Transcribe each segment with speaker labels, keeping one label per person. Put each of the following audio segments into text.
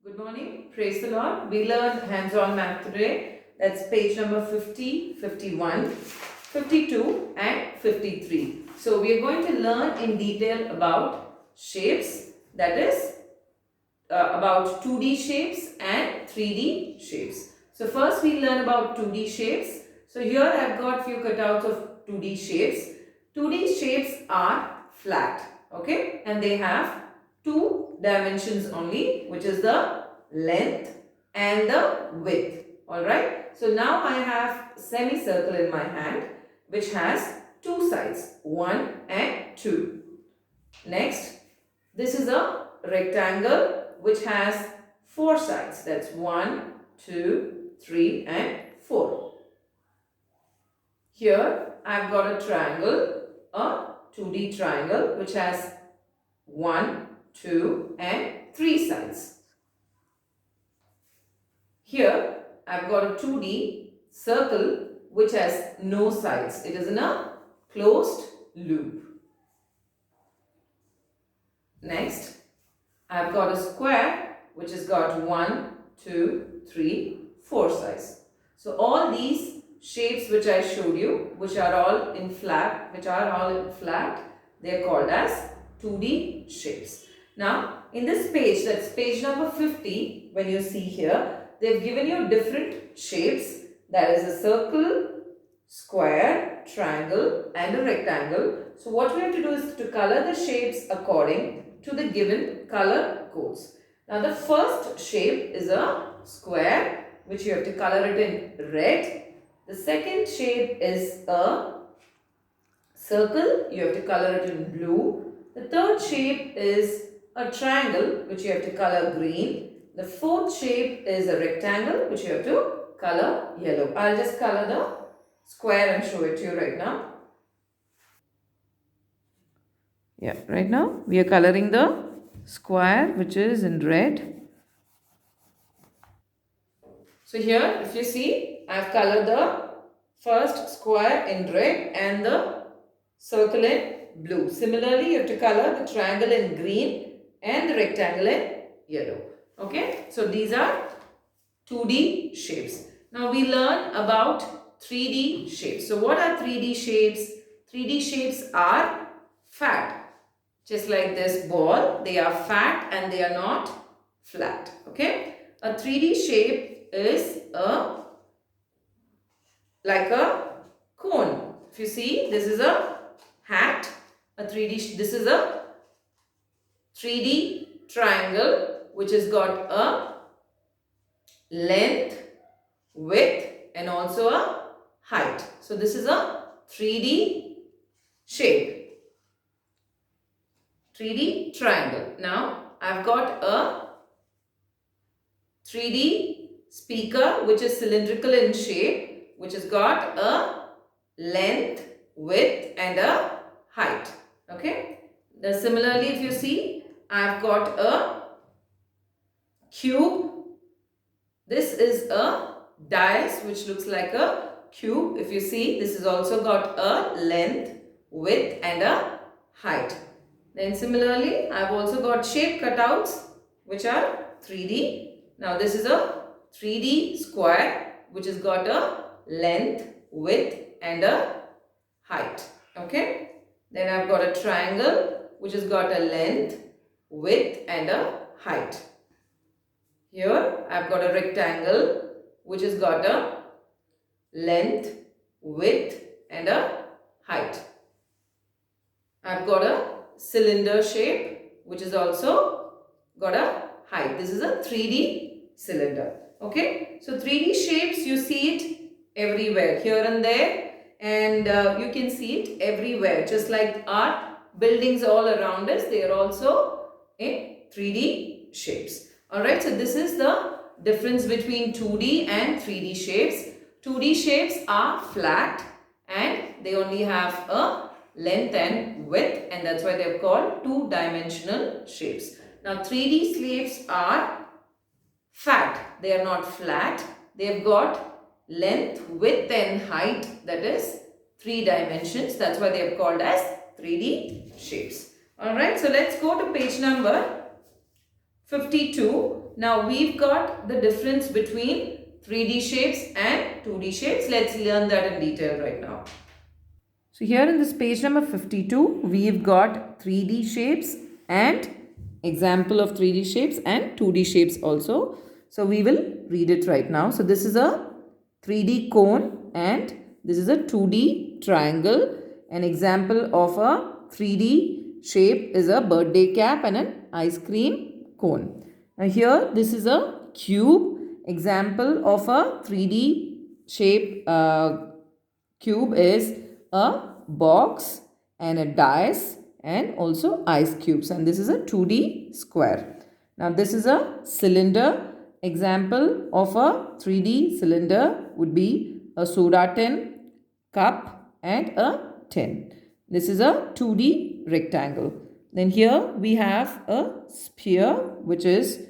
Speaker 1: Good morning. Praise the Lord. We learned hands-on math today. That's page number 50, 51, 52 and 53. So we are going to learn in detail about shapes, that is about 2D shapes and 3D shapes. So first we learn about 2D shapes. So here I've got few cutouts of 2D shapes. 2D shapes are flat, okay, and they have two dimensions only, which is the length and the width. Alright, so now I have semicircle in my hand which has two sides, 1 and 2. Next, this is a rectangle which has four sides, that's 1, 2, 3 and 4. Here I've got a triangle, a 2D triangle which has 1, 2 and 3 sides. Here I've got a 2D circle which has no sides. It is in a closed loop. Next, I've got a square which has got 1, 2, 3, 4 sides. So all these shapes which I showed you, which are all in flat, they are called as 2D shapes. Now, in this page, that's page number 50, when you see here, they've given you different shapes. That is a circle, square, triangle and a rectangle. So what we have to do is to color the shapes according to the given color codes. Now the first shape is a square which you have to color it in red. The second shape is a circle, you have to color it in blue. The third shape is a triangle which you have to color green. The fourth shape is a rectangle which you have to color yellow. I'll just color the square and show it to you right now. Yeah, right now we are coloring the square which is in red. So here if you see, I have colored the first square in red and the circle in blue. Similarly, you have to color the triangle in green and the rectangle in yellow. Okay, so these are 2D shapes. Now we learn about 3D shapes. So what are 3D shapes? 3D shapes are fat. Just like this ball, they are fat and they are not flat. Okay, a 3D shape is like a cone. If you see, this is a hat. This is a 3D triangle which has got a length, width and also a height. So this is a 3D shape. 3D triangle. Now I've got a 3D speaker which is cylindrical in shape, which has got a length, width and a height. Okay. Now similarly, if you see, I've got a cube. This is a dais which looks like a cube. If you see, this has also got a length, width and a height. Then similarly, I have also got shape cutouts which are 3D. Now this is a 3D square which has got a length, width and a height. Okay. Then I have got a triangle which has got a length, width and a height. Here I have got a rectangle which has got a length, width and a height. I have got a cylinder shape which is also got a height. This is a 3D cylinder. Okay. So 3D shapes, you see it everywhere, here and there, and you can see it everywhere. Just like our buildings all around us, they are also in 3D shapes. Alright, so this is the difference between 2D and 3D shapes. 2D shapes are flat and they only have a length and width, and that's why they're called two-dimensional shapes. Now 3D shapes are fat. They are not flat. They've got length, width and height, that is 3 dimensions. That's why they are called as 3D shapes. Alright, so let's go to page number 52. now we've got the difference between 3D shapes and 2D shapes. Let's learn that in detail right now. So here in this page number 52, we've got 3D shapes and example of 3D shapes and 2D shapes also. So we will read it right now. So this is a 3D cone and this is a 2D triangle. An example of a 3D shape is a birthday cap and an ice cream cone. Now here this is a cube. Example of a 3D shape cube is a box and a dice and also ice cubes, and this is a 2D square. Now this is a cylinder. Example of a 3D cylinder would be a soda tin, cup and a tin. This is a 2D rectangle. Then here we have a sphere which is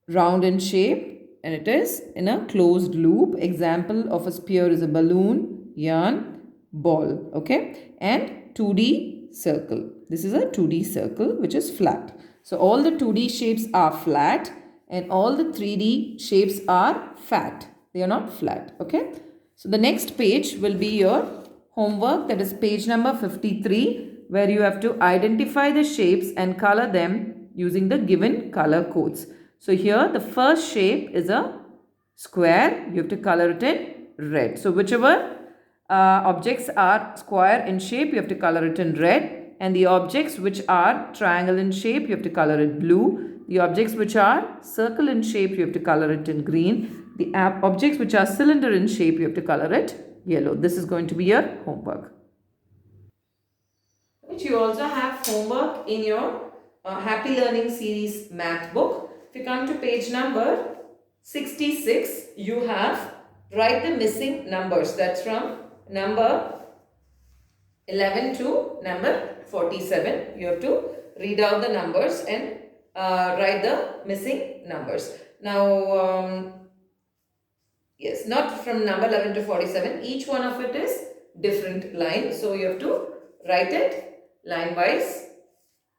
Speaker 1: round in shape and it is in a closed loop. Example of a sphere is a balloon, yarn, ball. Okay, and 2D circle. This is a 2D circle which is flat. So all the 2D shapes are flat and all the 3D shapes are fat. They are not flat. Okay, so the next page will be your homework, that is page number 53, where you have to identify the shapes and color them using the given color codes. So here the first shape is a square. You have to color it in red. So whichever objects are square in shape, you have to color it in red. And the objects which are triangle in shape, you have to color it blue. The objects which are circle in shape, you have to color it in green. The objects which are cylinder in shape, you have to color it yellow. This is going to be your homework. Which you also have homework in your Happy Learning Series math book. If you come to page number 66, you have write the missing numbers. That's from number 11 to number 47. You have to read out the numbers and write the missing numbers. Now, yes, not from number 11 to 47. Each one of it is different line. So you have to write it line wise,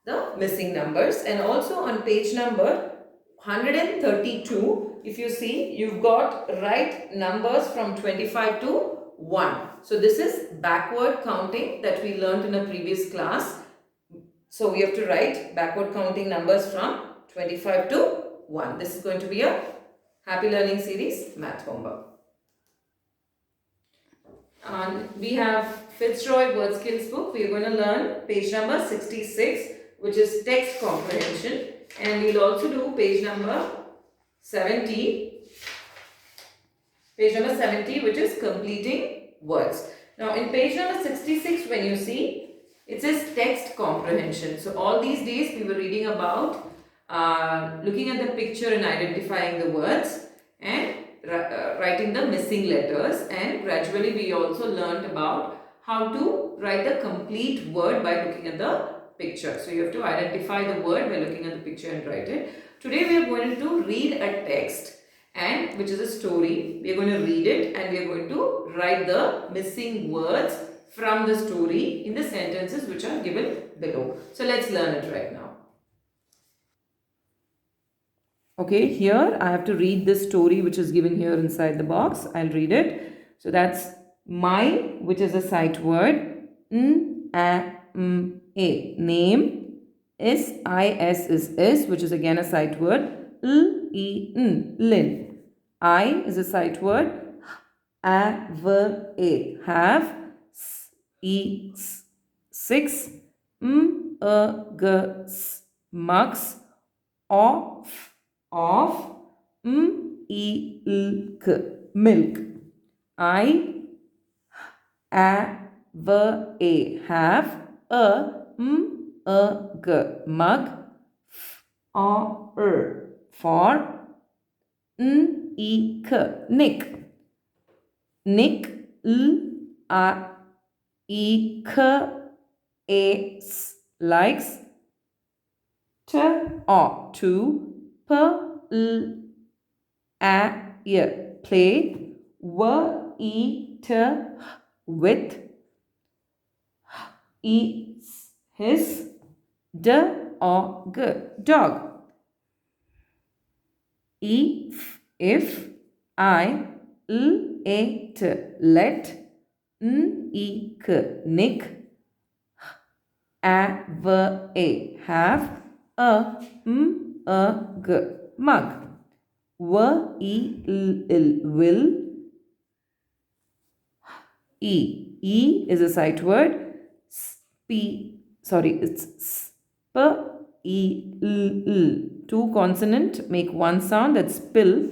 Speaker 1: the missing numbers. And also on page number 132, if you see, you've got right numbers from 25 to 1. So this is backward counting that we learned in a previous class. So we have to write backward counting numbers from 25 to 1. This is going to be a Happy Learning Series math homework. And we have Fitzroy Word Skills book. We are going to learn page number 66, which is text comprehension. And we'll also do page number 70. Page number 70, which is completing words. Now in page number 66, when you see, it says text comprehension. So all these days we were reading about looking at the picture and identifying the words and writing the missing letters, and gradually we also learned about how to write the complete word by looking at the picture. So you have to identify the word by looking at the picture and write it. Today we are going to read a text, and which is a story. We are going to read it and we are going to write the missing words from the story in the sentences which are given below. So let's learn it right now. Okay, here I have to read this story which is given here inside the box. I'll read it. So that's my, which is a sight word. A. Name. Is, which is again a sight word. Lin. I is a sight word. A. Have. Six. Mugs. Off. Milk. I. Have. Mug. For. Nick. Likes. To. Play. With. His. Dog. if, I, it, let, ik, nick, a, have, a, g, mug, will, is a sight word, it's two consonant make one sound, that's spill,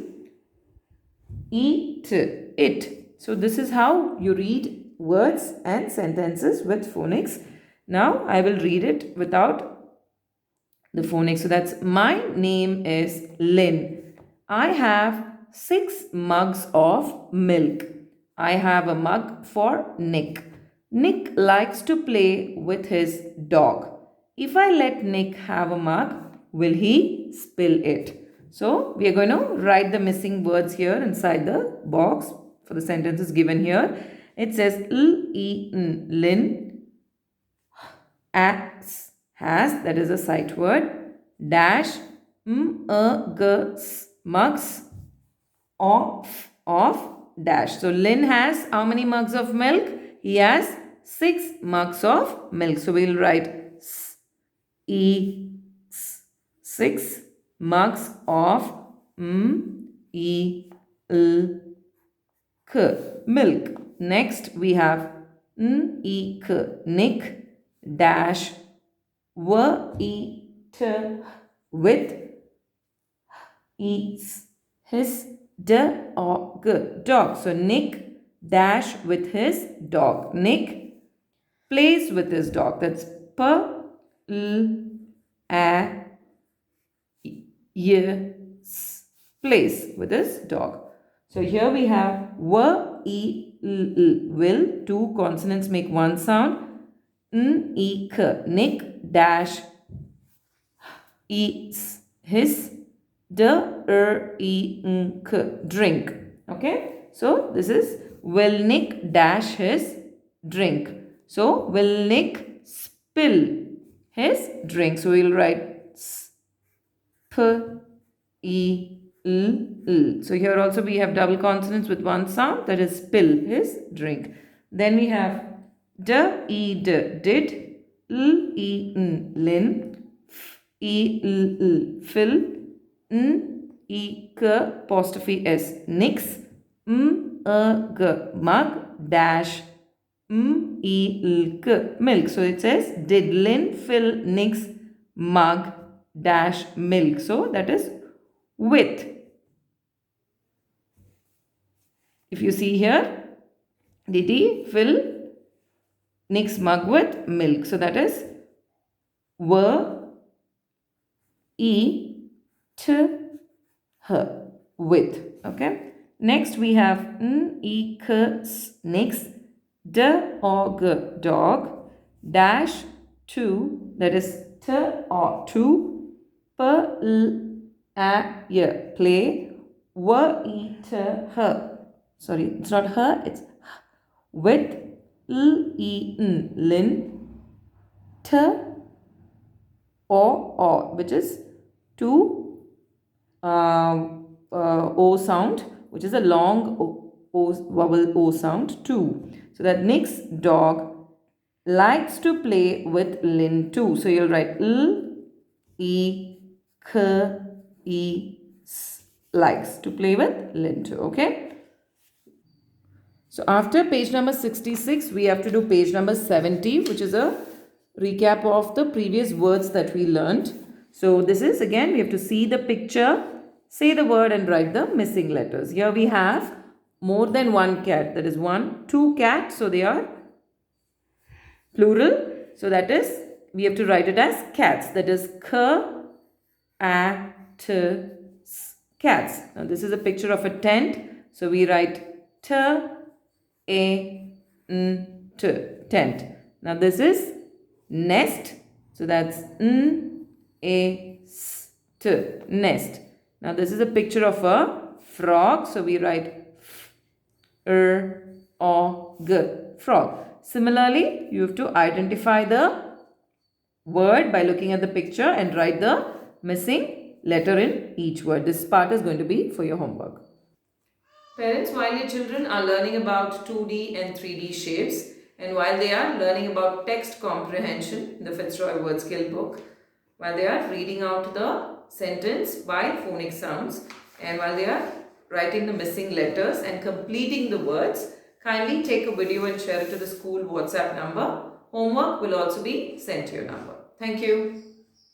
Speaker 1: eat, it. So this is how you read words and sentences with phonics. Now I will read it without the phonics. So that's, my name is Lynn. I have 6 mugs of milk. I have a mug for Nick. Nick likes to play with his dog. If I let Nick have a mug, will he spill it? So we are going to write the missing words here inside the box for the sentences given here. It says Lynn, has, that is a sight word, dash, mugs, of, dash. So Lynn has how many mugs of milk? He has 6 mugs of milk. So we'll write 6 mugs of milk. Next we have Nick, dash, with, eats his dog. So Nick dash with his dog. Nick plays with his dog. That's plays with his dog. So here we have will, two consonants make one sound. Nick dash eats his drink. Okay, so this is, will Nick dash his drink. So will Nick spill his drink. So we'll write so here also we have double consonants with one sound, that is spill his drink. Then we have did, Lynn, fill, apostrophe s, Nick's, mug, dash, milk. So it says, did Lynn fill Nick's mug, dash, milk. So that is with. If you see here, did he fill Nick's mug with milk? So that is were, her, with. Okay. Next we have Nick's, dog, dash, to, that is to, play, her. Sorry, it's not her, it's with, Lynn, or, which is two O sound, which is a long vowel O sound, two. So that Nick's dog likes to play with Lynn too. So you'll write likes to play with Lynn too. Okay. So after page number 66, we have to do page number 70, which is a recap of the previous words that we learned. So this is, again, we have to see the picture, say the word and write the missing letters. Here we have more than one cat. That is 1, 2 cats. So they are plural. So that is, we have to write it as cats. That is cats. Now this is a picture of a tent. So we write tent. Now this is nest. So that's nest. Now this is a picture of a frog. So we write frog. Similarly, you have to identify the word by looking at the picture and write the missing letter in each word. This part is going to be for your homework. Parents, while your children are learning about 2D and 3D shapes, and while they are learning about text comprehension in the Fitzroy Word Skill book, while they are reading out the sentence by phonic sounds, and while they are writing the missing letters and completing the words, kindly take a video and share it to the school WhatsApp number. Homework will also be sent to your number. Thank you.